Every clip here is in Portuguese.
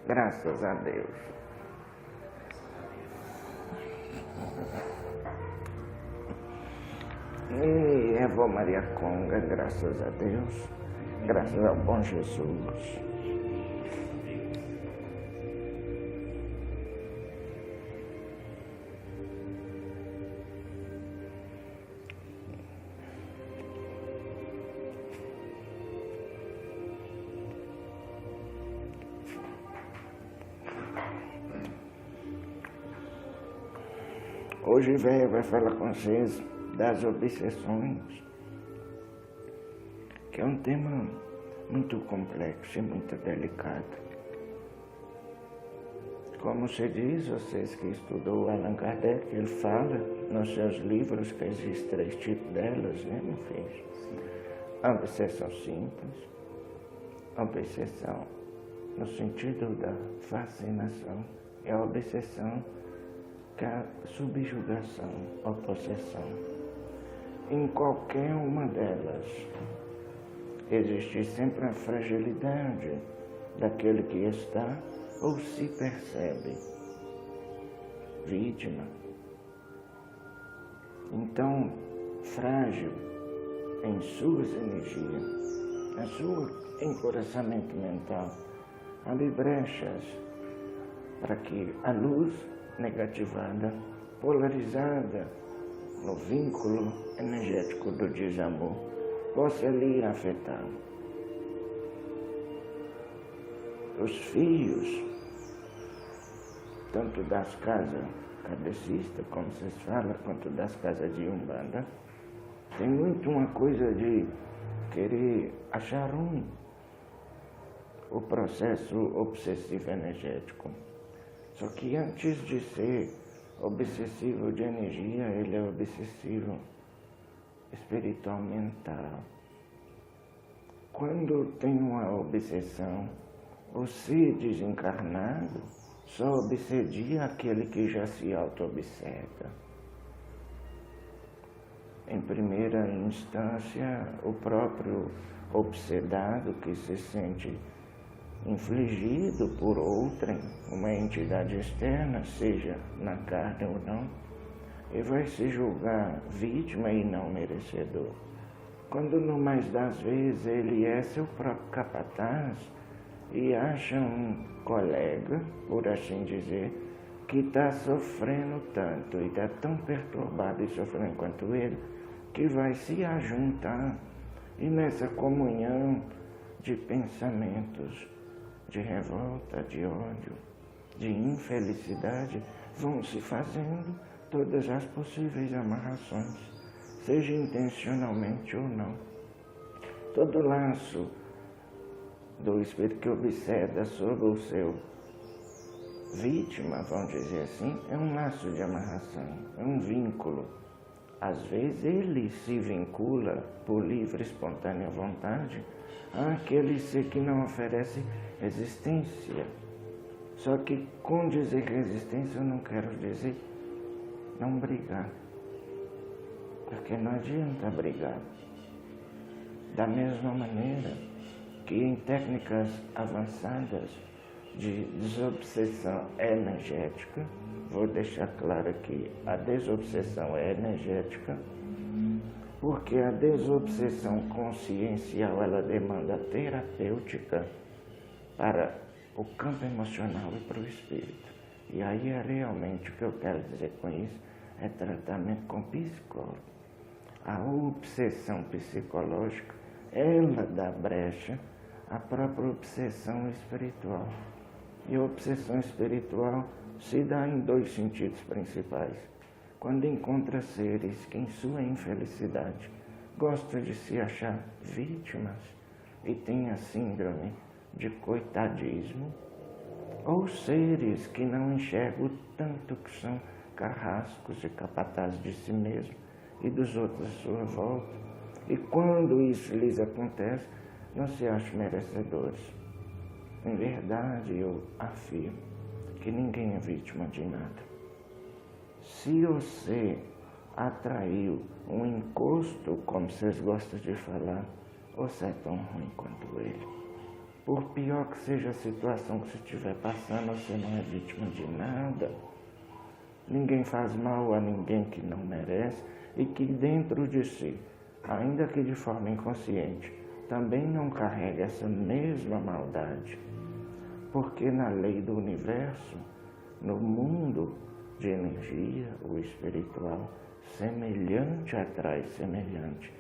Graças a Deus. E Eva Maria Conga, graças a Deus. Graças ao bom Jesus. Hoje, velho, vai falar com vocês das obsessões, que é um tema muito complexo e muito delicado. Como se diz, vocês que estudou Allan Kardec, ele fala nos seus livros que existem 3 tipos delas, né, não fez? A obsessão simples, a obsessão no sentido da fascinação, e a obsessão que é a subjugação ou possessão. Em qualquer uma delas, existe sempre a fragilidade daquele que está ou se percebe vítima. Então, frágil em suas energias, na sua encoraçamento mental, abre brechas para que a luz negativada, polarizada no vínculo energético do desamor, possa lhe afetar. Os fios, tanto das casas kardecistas, como vocês falam, quanto das casas de Umbanda, tem muito uma coisa de querer achar o processo obsessivo energético. Só que antes de ser obsessivo de energia, ele é obsessivo espiritual mental. Quando tem uma obsessão, o ser desencarnado só obsedia aquele que já se auto-obseda. Em primeira instância, o próprio obsedado que se sente infligido por outrem, uma entidade externa, seja na carne ou não, e vai se julgar vítima e não merecedor. Quando no mais das vezes ele é seu próprio capataz e acha um colega, por assim dizer, que está sofrendo tanto e está tão perturbado e sofrendo quanto ele, que vai se ajuntar e nessa comunhão de pensamentos, de revolta, de ódio, de infelicidade, vão se fazendo todas as possíveis amarrações, seja intencionalmente ou não. Todo laço do espírito que obseda sobre o seu vítima, vamos dizer assim, é um laço de amarração, é um vínculo. Às vezes ele se vincula por livre e espontânea vontade àquele ser que não oferece resistência. Só que com dizer resistência eu não quero dizer não brigar, porque não adianta brigar. Da mesma maneira que em técnicas avançadas de desobsessão energética, vou deixar claro que a desobsessão é energética, porque a desobsessão consciencial ela demanda terapêutica para o campo emocional e para o espírito. E aí é realmente o que eu quero dizer com isso, é tratamento com psicólogo. A obsessão psicológica, ela dá brecha à própria obsessão espiritual. E a obsessão espiritual se dá em 2 sentidos principais. Quando encontra seres que em sua infelicidade gostam de se achar vítimas e tem a síndrome de coitadismo, ou seres que não enxergam o tanto que são carrascos e capatazes de si mesmos e dos outros à sua volta, e quando isso lhes acontece, não se acham merecedores. Em verdade, eu afirmo que ninguém é vítima de nada. Se você atraiu um encosto, como vocês gostam de falar, você é tão ruim quanto ele. Por pior que seja a situação que você estiver passando, você não é vítima de nada. Ninguém faz mal a ninguém que não merece e que dentro de si, ainda que de forma inconsciente, também não carrega essa mesma maldade. Porque na lei do universo, no mundo de energia, o espiritual, semelhante atrai semelhante.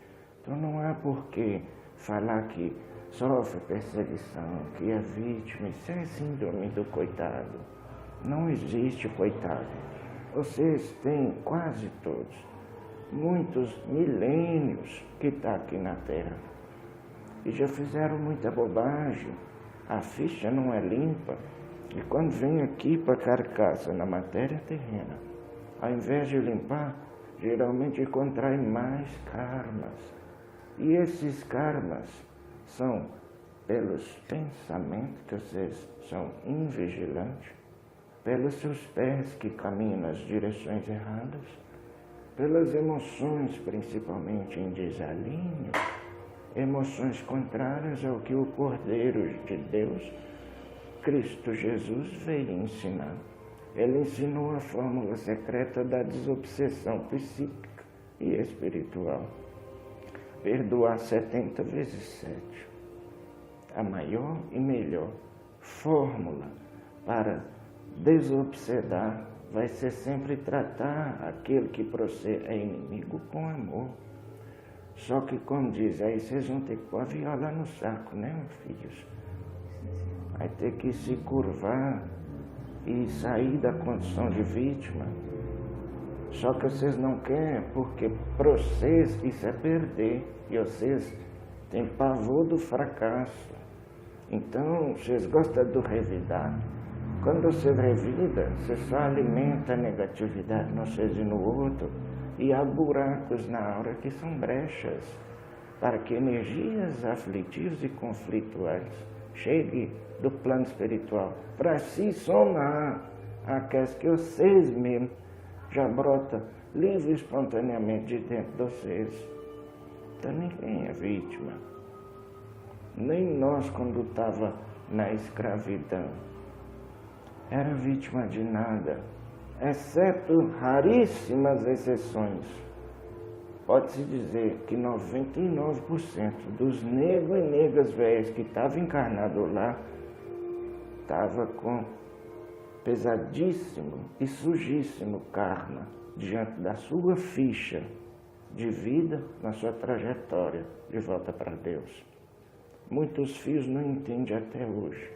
Então não há por que falar que sofre perseguição, que é vítima, isso é síndrome do coitado. Não existe coitado. Vocês têm quase todos, muitos milênios que estão aqui na Terra e já fizeram muita bobagem. A ficha não é limpa e quando vem aqui para a carcaça na matéria terrena, ao invés de limpar, geralmente contrai mais karmas. E esses karmas são pelos pensamentos que vocês são invigilantes, pelos seus pés que caminham nas direções erradas, pelas emoções principalmente em desalinho, emoções contrárias ao que o Cordeiro de Deus, Cristo Jesus, veio ensinar. Ele ensinou a fórmula secreta da desobsessão psíquica e espiritual. Perdoar 70 vezes 7. A maior e melhor fórmula para desobsedar vai ser sempre tratar aquele que para você é inimigo com amor. Só que, como diz, aí vocês vão ter que pôr a viola no saco, né, meus filhos? Vai ter que se curvar e sair da condição de vítima. Só que vocês não querem, porque para vocês isso é perder. E vocês têm pavor do fracasso. Então, vocês gostam do revidar. Quando você revida, você só alimenta a negatividade no vocês e no outro. E há buracos na aura que são brechas para que energias aflitivas e conflituais cheguem do plano espiritual para se somar àquelas que vocês mesmos já brota livre e espontaneamente de dentro de vocês. Então ninguém é vítima. Nem nós, quando estava na escravidão, era vítima de nada, exceto raríssimas exceções. Pode-se dizer que 99% dos negros e negras velhas que estavam encarnados lá, estava com pesadíssimo e sujíssimo karma diante da sua ficha de vida na sua trajetória de volta para Deus. Muitos filhos não entendem até hoje.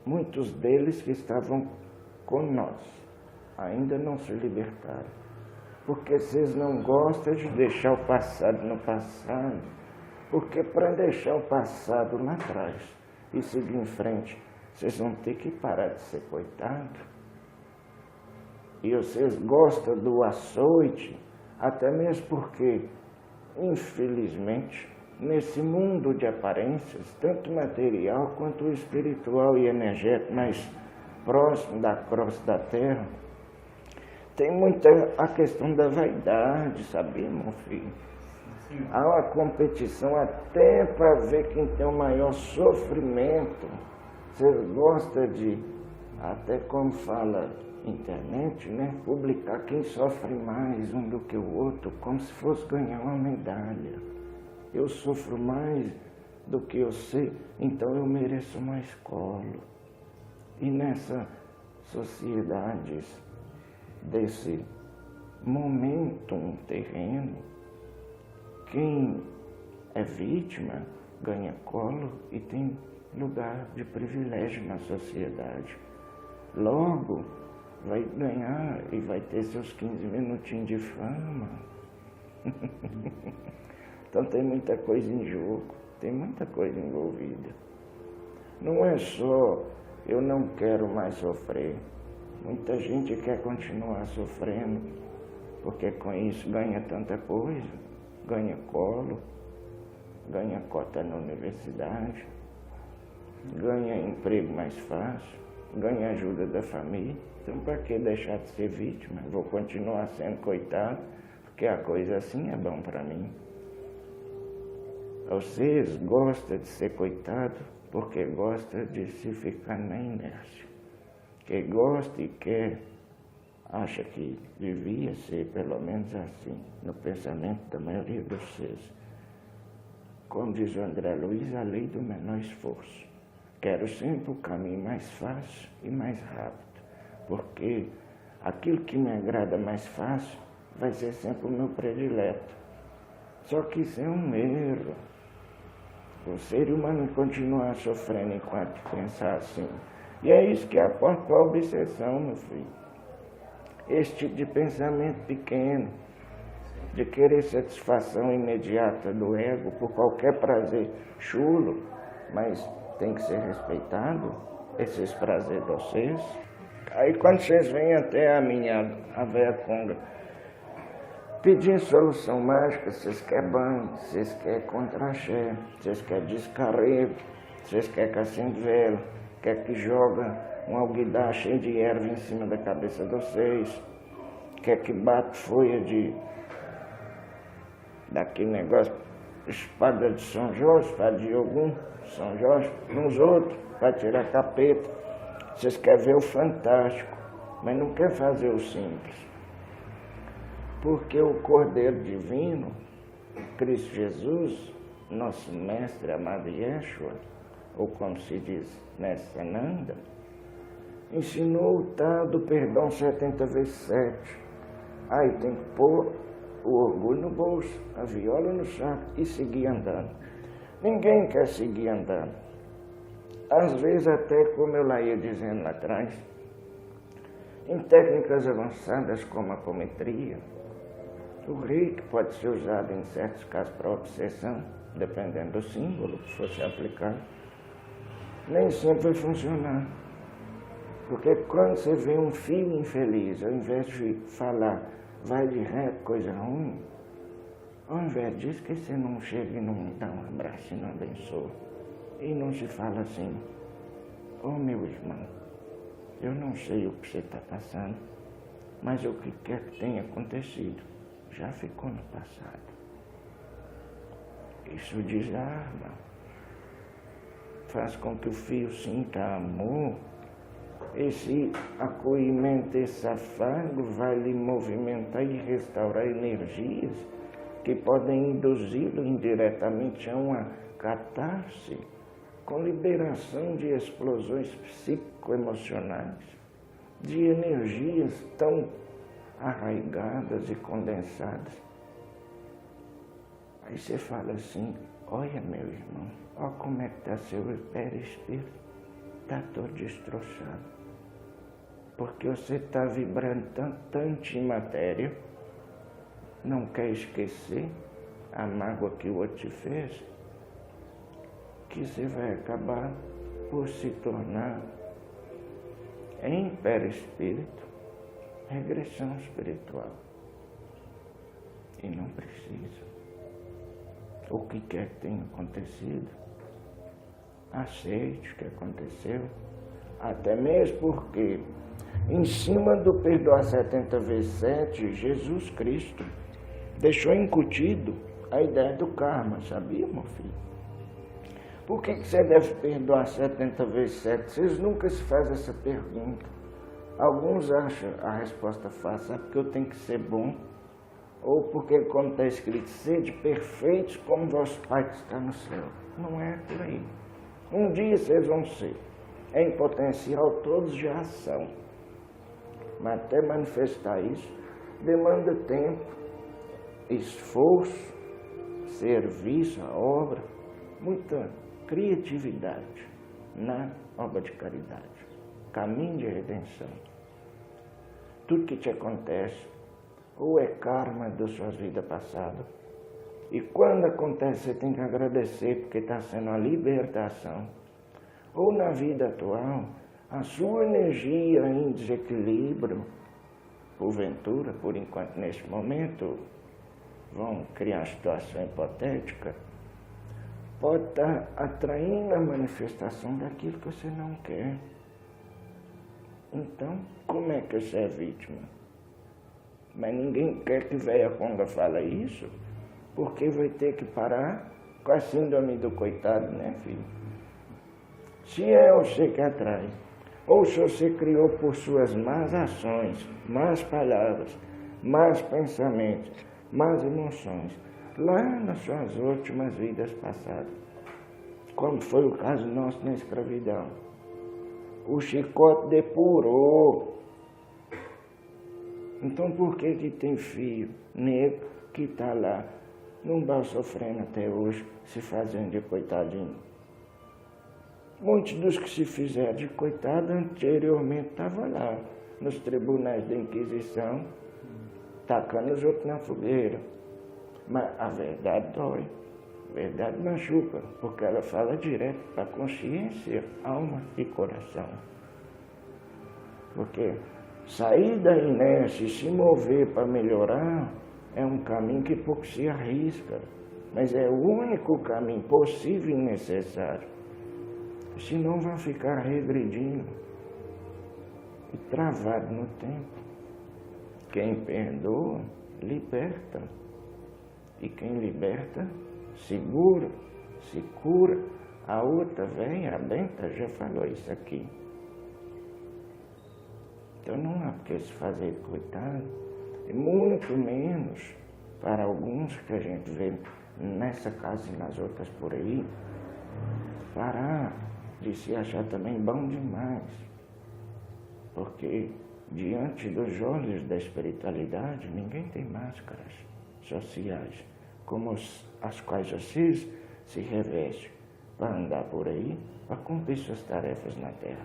Muitos deles que estavam com nós ainda não se libertaram. Porque vocês não gostam de deixar o passado no passado. Porque para deixar o passado lá atrás e seguir em frente, vocês vão ter que parar de ser coitado. E vocês gostam do açoite, até mesmo porque, infelizmente, nesse mundo de aparências, tanto material quanto espiritual e energético, mais próximo da crosta da terra, tem muita a questão da vaidade, sabia, meu filho? Há uma competição até para ver quem tem o maior sofrimento. Vocês gostam de, até como fala internet, né? Publicar quem sofre mais um do que o outro, como se fosse ganhar uma medalha. Eu sofro mais do que eu sei, então eu mereço mais colo. E nessas sociedades desse momentum terreno, quem é vítima ganha colo e tem lugar de privilégio na sociedade. Logo, vai ganhar e vai ter seus 15 minutinhos de fama. Então tem muita coisa em jogo, tem muita coisa envolvida. Não é só eu não quero mais sofrer. Muita gente quer continuar sofrendo, porque com isso ganha tanta coisa, ganha colo, ganha cota na universidade, ganha emprego mais fácil, ganha ajuda da família. Então para que deixar de ser vítima? Vou continuar sendo coitado, porque a coisa assim é bom para mim. Vocês gostam de ser coitado porque gosta de se ficar na inércia. Quem gosta e quer, acha que devia ser pelo menos assim, no pensamento da maioria de vocês. Como diz o André Luiz, a lei do menor esforço. Quero sempre o caminho mais fácil e mais rápido, porque aquilo que me agrada mais fácil vai ser sempre o meu predileto. Só que isso é um erro. O ser humano continua sofrendo enquanto pensar assim. E é isso que aporta para a obsessão, meu filho. Esse tipo de pensamento pequeno, de querer satisfação imediata do ego por qualquer prazer chulo, mas tem que ser respeitado, esses prazeres de vocês. Aí quando vocês vêm até a véia conga, pedir solução mágica, vocês querem banho, vocês querem contraxé, vocês querem descarrego, vocês querem cacinho de vela, quer que joga um alguidar cheio de erva em cima da cabeça de vocês, quer que bate folha daquele negócio, espada de São Jorge, espada de Ogum, São Jorge, nos outros, para tirar capeta. Vocês querem ver o fantástico, mas não querem fazer o simples. Porque o Cordeiro Divino, Cristo Jesus, nosso Mestre amado Yeshua, ou como se diz, Mestre Ananda, ensinou o tal do perdão 70 vezes 7. Aí tem que pôr o orgulho no bolso, a viola no saco e seguir andando. Ninguém quer seguir andando. Às vezes até, como eu lá ia dizendo lá atrás, em técnicas avançadas como a apometria, o reiki pode ser usado em certos casos para obsessão, dependendo do símbolo que fosse aplicado. Nem sempre vai funcionar. Porque quando você vê um filho infeliz, ao invés de falar, vai de reto, coisa ruim, ao invés disso, que você não chega e não dá um abraço e não abençoa. E não se fala assim, ô meu irmão, eu não sei o que você está passando, mas o que quer que tenha acontecido, já ficou no passado. Isso desarma, faz com que o filho sinta amor. Esse acolhimento, esse afago vai lhe movimentar e restaurar energias que podem induzi-lo indiretamente a uma catarse, com liberação de explosões psicoemocionais, de energias tão arraigadas e condensadas. Aí você fala assim, olha meu irmão, olha como é que está seu perispírito, está todo destroçado. Porque você está vibrando tanto antimatéria, não quer esquecer a mágoa que o outro te fez, que você vai acabar por se tornar, em perispírito, regressão espiritual. E não precisa. O que quer que tenha acontecido, aceite o que aconteceu, até mesmo porque, em cima do perdoar 70 vezes 7, Jesus Cristo deixou incutido a ideia do karma, sabia, meu filho? Por que você deve perdoar 70 vezes 7? Vocês nunca se fazem essa pergunta. Alguns acham a resposta fácil, sabe, porque eu tenho que ser bom, ou porque, como está escrito, sede perfeitos como vosso Pai que está no céu. Não é por aí. Um dia vocês vão ser. Em potencial todos já são. Mas até manifestar isso demanda tempo, esforço, serviço à obra, muita criatividade na obra de caridade, caminho de redenção. Tudo que te acontece ou é karma das suas vidas passadas, e quando acontece você tem que agradecer porque está sendo uma libertação, ou na vida atual, a sua energia em desequilíbrio, porventura, por enquanto, neste momento, vão criar uma situação hipotética, pode estar atraindo a manifestação daquilo que você não quer. Então, como é que você é vítima? Mas ninguém quer que velha conga fale isso, porque vai ter que parar com a síndrome do coitado, né, filho? Se é você que atrai, ou se você criou por suas más ações, más palavras, más pensamentos, más emoções, lá nas suas últimas vidas passadas, como foi o caso nosso na escravidão. O chicote depurou. Então por que tem filho negro que está lá, não vai sofrendo até hoje, se fazendo de coitadinho? Muitos dos que se fizeram de coitado anteriormente estavam lá, nos tribunais da Inquisição, tacando os outros na fogueira. Mas a verdade dói, a verdade machuca, porque ela fala direto para a consciência, alma e coração. Porque sair da inércia e se mover para melhorar é um caminho que pouco se arrisca, mas é o único caminho possível e necessário. Senão vai ficar regredindo e travado no tempo. Quem perdoa, liberta. E quem liberta, segura, se cura. A outra velha, a Benta, já falou isso aqui. Então não há porque se fazer coitado, e muito menos para alguns que a gente vê nessa casa e nas outras por aí, parar de se achar também bom demais. Porque diante dos olhos da espiritualidade, ninguém tem máscaras sociais, como as quais vocês se revestem para andar por aí, para cumprir suas tarefas na terra.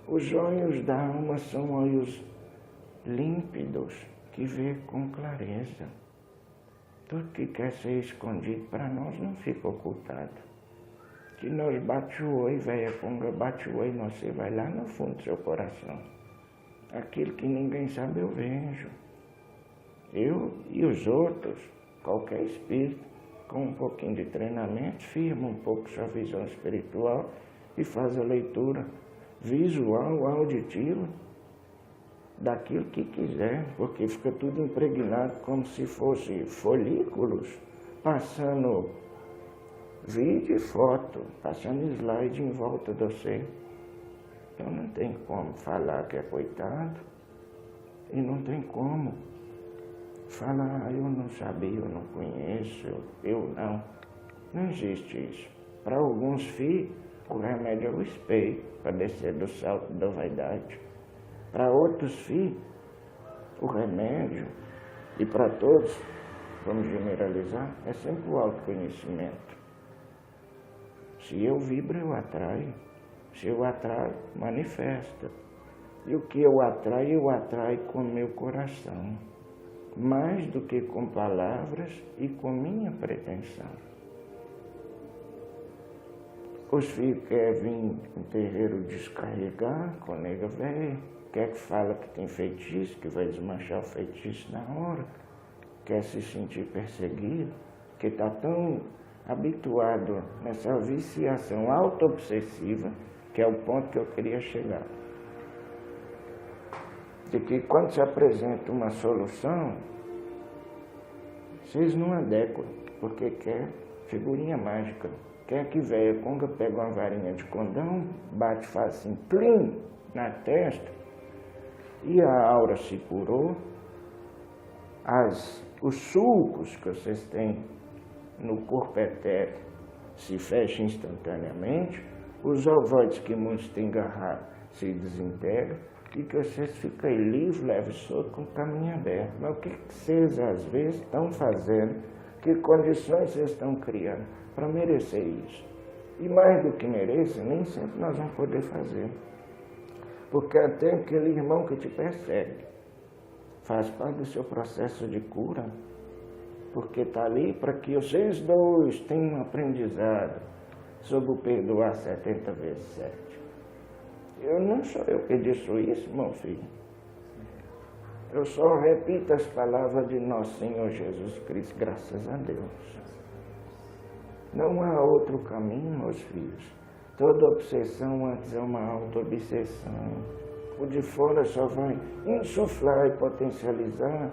Os olhos da alma são olhos límpidos, que vê com clareza. Tudo que quer ser escondido para nós não fica ocultado. Que nós bate o oi, velha conga, bate o oi, você vai lá no fundo do seu coração. Aquilo que ninguém sabe eu vejo. Eu e os outros, qualquer espírito, com um pouquinho de treinamento, firma um pouco sua visão espiritual e faz a leitura visual, auditiva, daquilo que quiser, porque fica tudo impregnado como se fosse folículos, passando vídeo e foto, passando slide em volta de você. Então não tem como falar que é coitado e não tem como falar, eu não sabia, eu não conheço, eu não. Não existe isso. Para alguns filhos, o remédio é o espelho para descer do salto da vaidade. Para outros filhos, o remédio, e para todos, vamos generalizar, é sempre o autoconhecimento. Se eu vibro, eu atraio. Se eu atraio, manifesta. E o que eu atraio com o meu coração. Mais do que com palavras e com minha pretensão. Os filhos querem vir em terreiro descarregar com nega velha, quer que fala que tem feitiço, que vai desmanchar o feitiço na hora, quer se sentir perseguido, que está tão habituado nessa viciação auto-obsessiva, que é o ponto que eu queria chegar. De que quando se apresenta uma solução, vocês não adequam, porque quer figurinha mágica. Quer que velha conga pega uma varinha de condão, bate, faz assim, plim, na testa, e a aura se curou, os sulcos que vocês têm no corpo etéreo se fecham instantaneamente, os ovoides que muitos têm agarrado se desintegram, e que vocês ficam livres, leves, soltos, com o caminho aberto. Mas o que vocês, às vezes, estão fazendo? Que condições vocês estão criando para merecer isso? E mais do que merecer, nem sempre nós vamos poder fazer. Porque até aquele irmão que te persegue faz parte do seu processo de cura, porque está ali para que vocês dois tenham um aprendizado sobre o perdoar 70 vezes 7. Eu não sou eu que disse isso, meu filho. Eu só repito as palavras de nosso Senhor Jesus Cristo, graças a Deus. Não há outro caminho, meus filhos. Toda obsessão antes é uma auto-obsessão. O de fora só vai insuflar e potencializar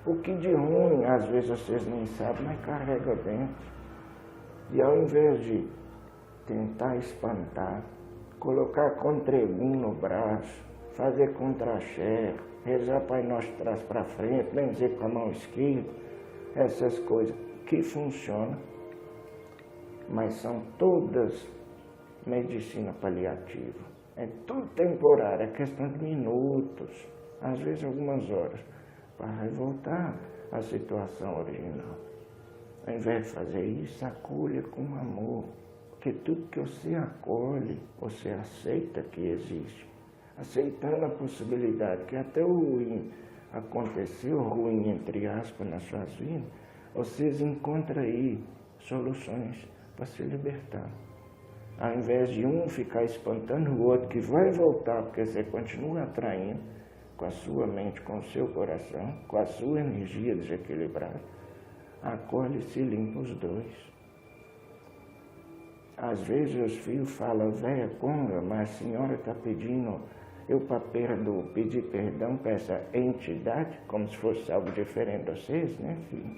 o que de ruim, às vezes vocês nem sabem, mas carrega dentro. E ao invés de tentar espantar, colocar contregum no braço, fazer contra-axé, rezar Pai Nosso de trás para frente, benzer com a mão esquerda, essas coisas que funcionam, mas são todas medicina paliativa. É tudo temporário, é questão de minutos, às vezes algumas horas, para voltar à situação original. Ao invés de fazer isso, acolha com amor, porque tudo que você acolhe, você aceita que existe. Aceitando a possibilidade que até o ruim aconteceu, ruim entre aspas, nas suas vidas, vocês encontram aí soluções para se libertar. Ao invés de um ficar espantando o outro, que vai voltar, porque você continua atraindo com a sua mente, com o seu coração, com a sua energia desequilibrada, acolhe e se limpa os dois. Às vezes os filhos falam, véia conga, mas a senhora está pedindo, eu para pedir perdão para essa entidade, como se fosse algo diferente de vocês, né, filho?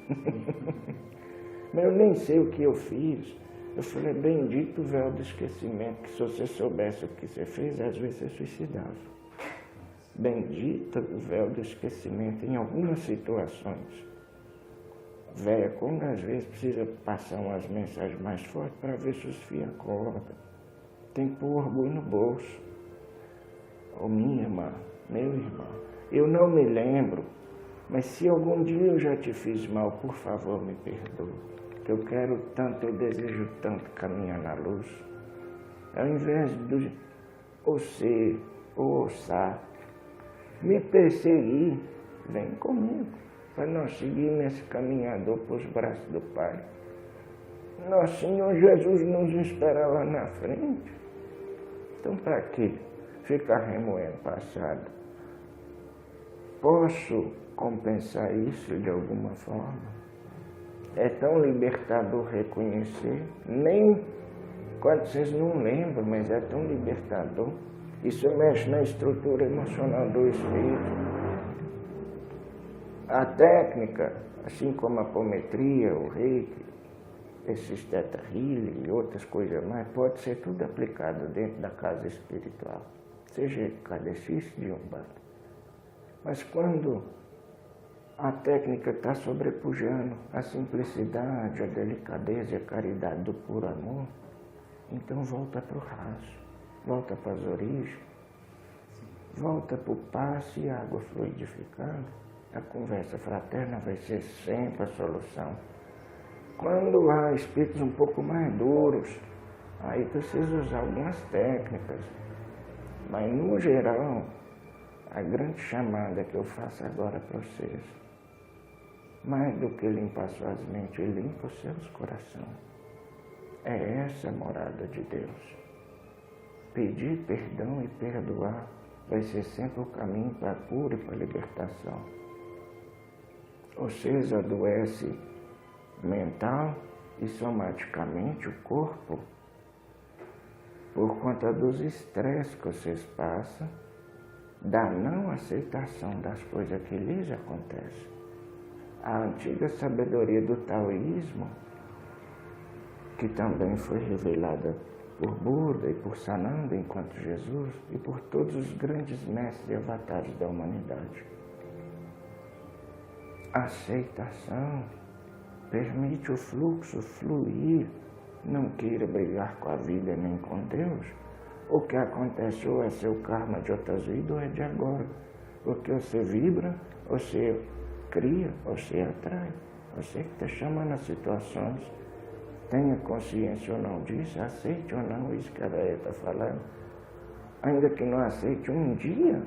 Mas eu nem sei o que eu fiz. Eu falei, bendito o véu do esquecimento, que se você soubesse o que você fez, às vezes você suicidava. Bendito o véu do esquecimento em algumas situações. Véia conga, às vezes, precisa passar umas mensagens mais fortes para ver se os filhos acordam. Tem que pôr orgulho no bolso. Ô minha irmã, meu irmão, eu não me lembro, mas se algum dia eu já te fiz mal, por favor, me perdoe. Eu quero tanto, eu desejo tanto caminhar na luz. Ao invés de você ou ossar me perseguir, vem comigo, para nós seguir nesse caminhador para os braços do Pai. Nosso Senhor Jesus nos espera lá na frente. Então, para que ficar remoendo passado? Posso compensar isso de alguma forma? É tão libertador reconhecer, nem quando vocês não lembram, mas é tão libertador. Isso mexe na estrutura emocional do espírito. A técnica, assim como a apometria, o reiki, esses teta healing e outras coisas mais, pode ser tudo aplicado dentro da casa espiritual, seja kardecista de Umbanda. Mas quando a técnica está sobrepujando a simplicidade, a delicadeza e a caridade do puro amor, então volta para o raso, volta para as origens, volta para o passe e água fluidificando. A conversa fraterna vai ser sempre a solução. Quando há espíritos um pouco mais duros, aí precisa usar algumas técnicas, mas no geral, a grande chamada que eu faço agora para vocês, mais do que limpar suas mentes, limpa os seus corações. É essa a morada de Deus. Pedir perdão e perdoar vai ser sempre o caminho para a cura e para a libertação. Vocês adoecem mental e somaticamente o corpo por conta dos estresses que vocês passam, da não aceitação das coisas que lhes acontecem. A antiga sabedoria do taoísmo, que também foi revelada por Buda e por Sananda enquanto Jesus e por todos os grandes mestres e avatares da humanidade. A aceitação permite o fluxo fluir, não queira brigar com a vida nem com Deus. O que acontece ou é seu karma de outras vidas ou é de agora. O que você vibra, você cria, você atrai. Você que está chamando as situações, tenha consciência ou não disso, aceite ou não isso que a Déia está falando. Ainda que não aceite um dia,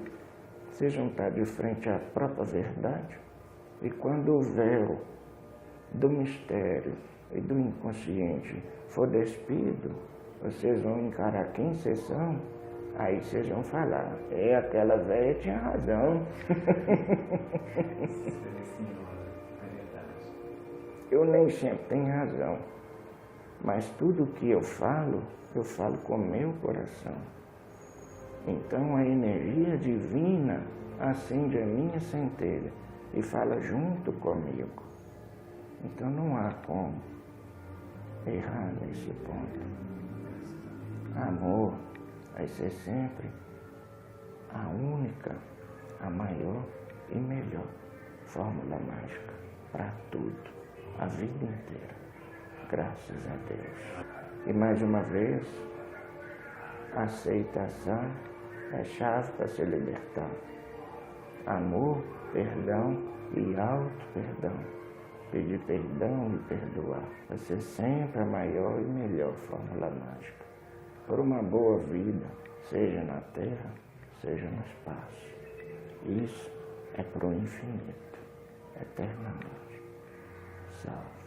vocês vão estar de frente à própria verdade. E quando o véu do mistério e do inconsciente for despido, vocês vão encarar quem vocês são, aí vocês vão falar, aquela velha tinha razão. Eu nem sempre tenho razão, mas tudo que eu falo com o meu coração. Então a energia divina acende a minha centelha e fala junto comigo. Então não há como errar nesse ponto. Amor vai ser sempre a única, a maior e melhor fórmula mágica para tudo, a vida inteira. Graças a Deus. E mais uma vez, a aceitação é a chave para se libertar. Amor, perdão e auto-perdão. Pedir perdão e perdoar vai ser sempre a maior e melhor fórmula mágica por uma boa vida, seja na terra, seja no espaço. Isso é para o infinito, eternamente. Salve.